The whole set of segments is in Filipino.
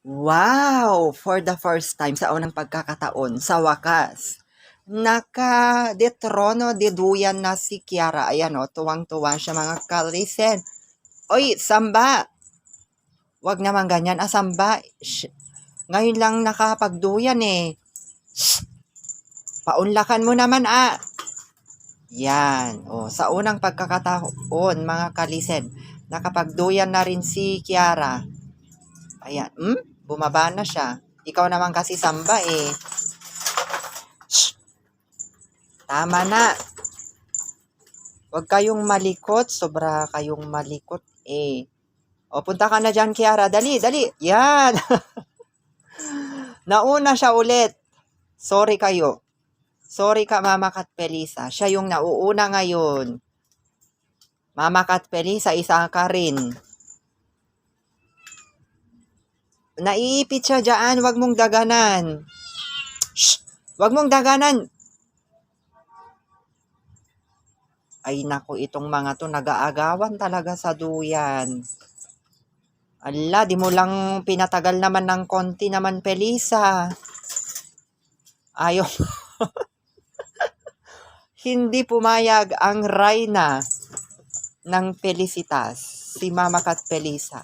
Wow! For the first time sa unang pagkakataon, sa wakas, naka-detrono de duyan na si Kiara. Ayan o, tuwang-tuwa siya mga kalisen. Oy, Samba! Wag naman ganyan, Samba. Ngayon lang nakapagduyan eh. Shh, paunlakan mo naman Yan. O, sa unang pagkakataon, mga kalisen, nakapagduyan na rin si Kiara. Ayan. Bumaba na siya. Ikaw naman kasi Samba eh. Shh, tama na. Huwag kayong malikot. Sobra kayong malikot eh. O, punta ka na dyan, Kiara. Dali, dali. Yan. Nauna siya ulit. Sorry kayo. Sorry ka, Mama Kat Pelisa. Siya yung nauuna ngayon. Mama Kat Pelisa, isa ka rin. Naiipit siya dyan. Huwag mong daganan. Shh! Huwag mong daganan. Ay naku, itong mga to nag-aagawan talaga sa duyan. Ala, di mo lang pinatagal naman ng konti naman, Pelisa. Ayaw. Hindi pumayag ang Reyna ng Felicitas, si Mama Kat Pelisa.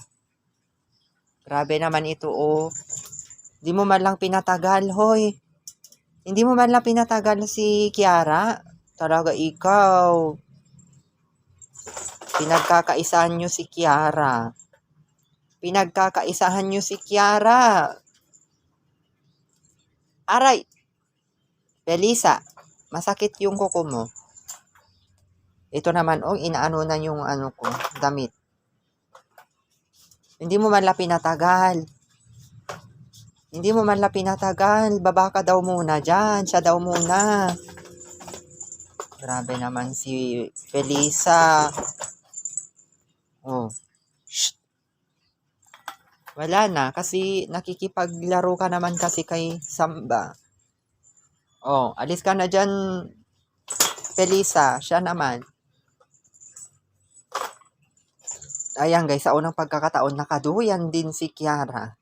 Grabe naman ito oh. Di mo man lang pinatagal, hoy. Hindi mo man lang pinatagal si Kiara. Talaga ikaw. Pinagkakaisahan nyo si Kiara. Pinagkakaisahan nyo si Kiara. Aray! Pelisa, masakit yung kuko mo. Ito naman, oh, inaano na yung ano ko, damit. Hindi mo man lang pinatagal. Hindi mo man lang pinatagal. Baba ka daw muna dyan. Siya daw muna. Grabe naman si Felisa. Oh. Shh. Wala na. Kasi nakikipaglaro ka naman kasi kay Samba. Oh, alis ka na dyan, Felisa. Siya naman. Ayan guys, sa unang pagkakataon, nakaduyan din si Kiara.